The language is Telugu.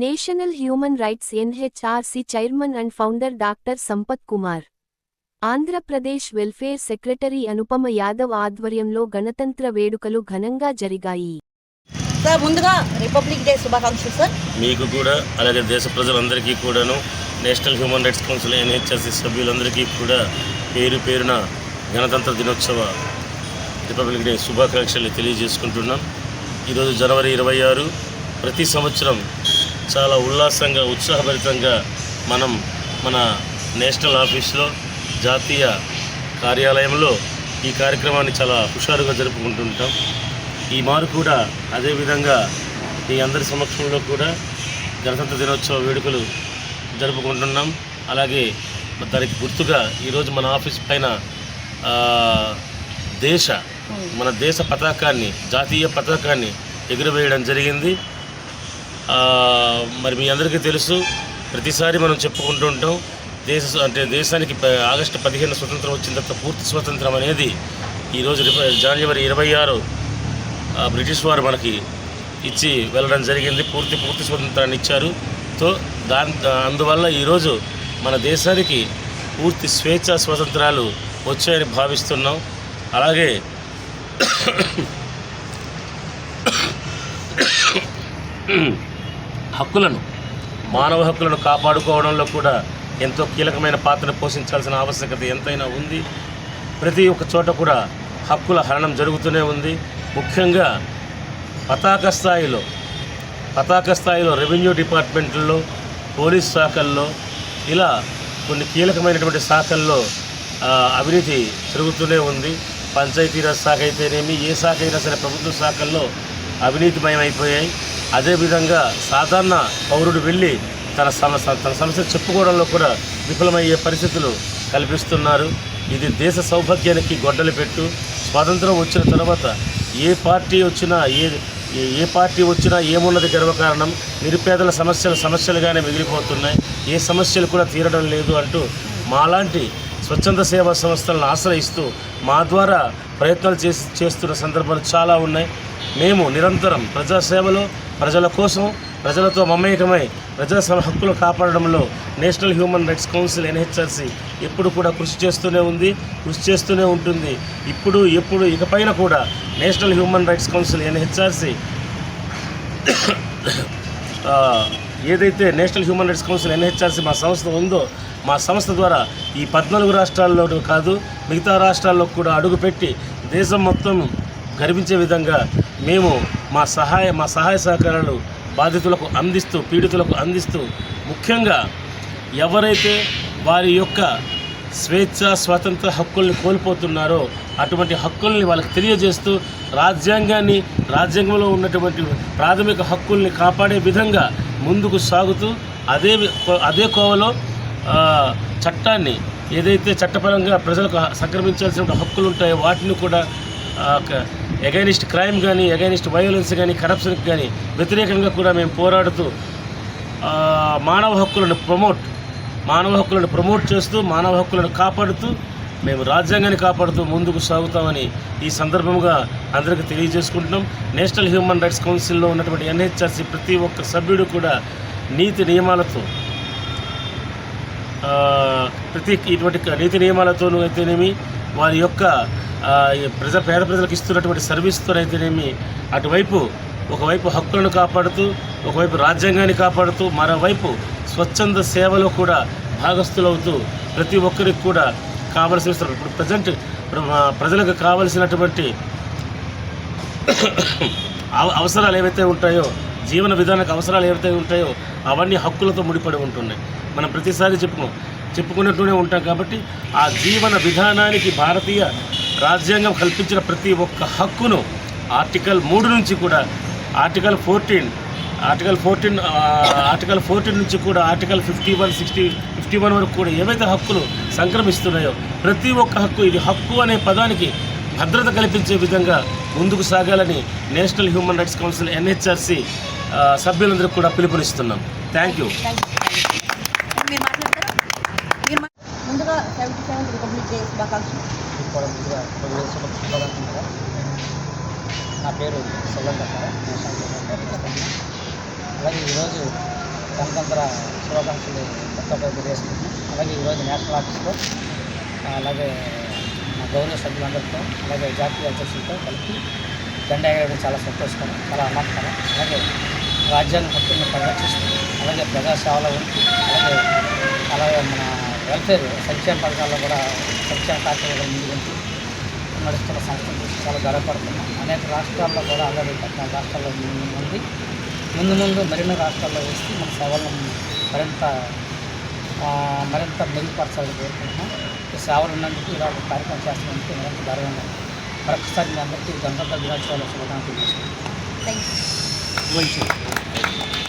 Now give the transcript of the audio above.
National human rights NHRC chairman and founder doctor Sampath Kumar, Andhra Pradesh welfare secretary Anupama Yadav ఆధ్వర్యంలో గణతంత్ర వేడుకలు ఘనంగా జరిగాయి. సార్, ముందుగా రిపబ్లిక్ డే శుభాకాంక్షలు సార్. మీకు కూడా, అలాగే దేశ ప్రజలందరికీ కూడాను, national human rights council NHRC సభ్యులందరికీ కూడా పేరు పేరున గణతంత్ర దినోత్సవ రిపబ్లిక్ డే శుభాకాంక్షలు తెలియజేసుకుంటున్నాం. ఈరోజు జనవరి 26. ప్రతి సంవత్సరం చాలా ఉల్లాసంగా, ఉత్సాహభరితంగా మనం మన నేషనల్ ఆఫీస్లో, జాతీయ కార్యాలయంలో ఈ కార్యక్రమాన్ని చాలా హుషారుగా జరుపుకుంటుంటాం. ఈ మారు కూడా అదేవిధంగా ఈ అందరి సమక్షంలో కూడా గణతంత్ర దినోత్సవ వేడుకలు జరుపుకుంటున్నాం. అలాగే దానికి గుర్తుగా ఈరోజు మన ఆఫీస్ పైన మన దేశ పతాకాన్ని, జాతీయ పతాకాన్ని ఎగురవేయడం జరిగింది. మరి మీ అందరికీ తెలుసు, ప్రతిసారి మనం చెప్పుకుంటూ ఉంటాం, దేశానికి ఆగస్టు 15 స్వతంత్రం వచ్చిన తర్వాత పూర్తి స్వతంత్రం అనేది ఈరోజు జనవరి 26 బ్రిటిష్ వారు మనకి ఇచ్చి వెళ్ళడం జరిగింది. పూర్తి స్వతంత్రాన్ని ఇచ్చారు. అందువల్ల ఈరోజు మన దేశానికి పూర్తి స్వేచ్ఛా స్వతంత్రాలు వచ్చాయని భావిస్తున్నాం. అలాగే మానవ హక్కులను కాపాడుకోవడంలో కూడా ఎంతో కీలకమైన పాత్ర పోషించాల్సిన ఆవశ్యకత ఎంతైనా ఉంది. ప్రతి ఒక్క చోట కూడా హక్కుల హరణం జరుగుతూనే ఉంది. ముఖ్యంగా పతాక స్థాయిలో రెవెన్యూ డిపార్ట్మెంట్లో, పోలీస్ శాఖల్లో, ఇలా కొన్ని కీలకమైనటువంటి శాఖల్లో అవినీతి జరుగుతూనే ఉంది. పంచాయతీరాజ్ శాఖ అయితేనేమి, ఏ శాఖ అయినా సరే ప్రభుత్వ శాఖల్లో అవినీతిమయం అయిపోయాయి. అదేవిధంగా సాధారణ పౌరుడు వెళ్ళి తన సమస్య చెప్పుకోవడంలో కూడా విఫలమయ్యే పరిస్థితులు కల్పిస్తున్నారు. ఇది దేశ సౌభాగ్యానికి గొడ్డలి పెట్టు. స్వాతంత్రం వచ్చిన తర్వాత ఏ పార్టీ వచ్చినా ఏమున్నది గర్వకారణం, నిరుపేదల సమస్యలుగానే మిగిలిపోతున్నాయి, ఏ సమస్యలు కూడా తీరడం లేదు అంటూ మాలాంటి స్వచ్ఛంద సేవా సంస్థలను ఆశ్రయిస్తూ మా ద్వారా ప్రయత్నాలు చేస్తున్న సందర్భాలు చాలా ఉన్నాయి. మేము నిరంతరం ప్రజాసేవలో, ప్రజల కోసం, ప్రజలతో మమేకమై ప్రజా హక్కులు కాపాడడంలో national human rights council NHRC ఎప్పుడు కూడా కృషి చేస్తూనే ఉంటుంది. ఇకపైన కూడా national human rights council NHRC ఏదైతే national human rights council NHRC మా సంస్థ ఉందో, మా సంస్థ ద్వారా ఈ 14 రాష్ట్రాల్లో కాదు, మిగతా రాష్ట్రాల్లో కూడా అడుగుపెట్టి దేశం మొత్తం గర్వించే విధంగా మేము మా సహాయ సహకారాలు బాధితులకు అందిస్తూ, పీడితులకు అందిస్తూ, ముఖ్యంగా ఎవరైతే వారి యొక్క స్వాతంత్ర హక్కుల్ని కోల్పోతున్నారో అటువంటి హక్కుల్ని వాళ్ళకి తెలియజేస్తూ, రాజ్యాంగంలో ఉన్నటువంటి ప్రాథమిక హక్కుల్ని కాపాడే విధంగా ముందుకు సాగుతూ, అదే కోవలో చట్టాన్ని, ఏదైతే చట్టపరంగా ప్రజలకు సంక్రమించాల్సిన హక్కులు ఉంటాయో వాటిని కూడా ఎగైనిస్ట్ క్రైమ్ కానీ, ఎగైనిస్ట్ వైలెన్స్ కానీ, కరప్షన్కి కానీ వ్యతిరేకంగా కూడా మేము పోరాడుతూ మానవ హక్కులను ప్రమోట్ చేస్తూ, మానవ హక్కులను కాపాడుతూ, మేము రాజ్యాంగాన్ని కాపాడుతూ ముందుకు సాగుతామని ఈ సందర్భంగా అందరికీ తెలియజేసుకుంటున్నాం. నేషనల్ హ్యూమన్ రైట్స్ కౌన్సిల్లో ఉన్నటువంటి ఎన్హెచ్ఆర్సీ ప్రతి ఒక్క సభ్యుడు కూడా నీతి నియమాలతోనూ అయితేనేమి, వారి యొక్క పేద ప్రజలకు ఇస్తున్నటువంటి సర్వీస్తోనైతేనేమి, ఒకవైపు హక్కులను కాపాడుతూ, ఒకవైపు రాజ్యాంగాన్ని కాపాడుతూ, మరోవైపు స్వచ్ఛంద సేవలో కూడా భాగస్థులవుతూ ప్రతి ఒక్కరికి కూడా కావలసిన, ఇప్పుడు ప్రజలకు కావలసినటువంటి అవసరాలు ఏవైతే ఉంటాయో, జీవన విధానానికి అవసరాలు ఏవైతే ఉంటాయో అవన్నీ హక్కులతో ముడిపడి ఉంటున్నాయి. మనం ప్రతిసారి చెప్పుకున్నట్టునే ఉంటాం. కాబట్టి ఆ జీవన విధానానికి భారతీయ రాజ్యాంగం కల్పించిన ప్రతి ఒక్క హక్కును ఆర్టికల్ 3 నుంచి కూడా ఆర్టికల్ 14 నుంచి కూడా ఆర్టికల్ 51, 60, 51 వరకు కూడా ఏవైతే హక్కులు సంక్రమిస్తున్నాయో ప్రతి ఒక్క హక్కు, ఇది హక్కు అనే పదానికి భద్రత కల్పించే విధంగా ముందుకు సాగాలని national human rights council NHRC సభ్యులందరికీ కూడా పిలుపునిస్తున్నాం. Thank you. ముందుగా 77th రిపబ్లిక్ డే శుభాకాంక్షలు. నా పేరు సొల్లంత. అలాగే ఈరోజు గణతంత్ర శుభాకాంక్షలు కొత్త తెలియజేస్తున్నాం. అలాగే ఈరోజు నేషనల్ ఆఫీస్లో అలాగే మా గౌరవ సభ్యులందరితో అలాగే జాతీయ అధ్యక్షులతో కలిపి జెండా ఎగరడం చాలా సంతోషకరం, చాలా ఆనందకరం. అలాగే రాజ్యాంగ హక్కులను పరిరక్షిస్తూ అలాగే ప్రజాసేవలో ఉంటూ అలాగే మన వెల్ఫేర్ సంక్షేమ పథకాల్లో కూడా సంక్షేమ కార్యక్రమాలు ముందుకుంటూ నడుస్తున్న సంస్థను చూసి చాలా గర్వపడుతున్నాం. అనేక రాష్ట్రాల్లో కూడా ఆల్రెడీ 14 రాష్ట్రాల్లో ముందు మరిన్ని రాష్ట్రాల్లో వేసి మన సేవలను మరింత మెరుగుపరచాలని కోరుకుంటున్నాం. ఈ సేవలు ఉన్నందుకు ఇలాంటి కార్యక్రమం చేస్తున్నందుకు మరింత గర్వంగా మరొకసారి మీ అందరికీ గణతంత్ర దినోత్సవాల శుభాకాంక్షలు తీసుకుంటున్నాం. Thank you.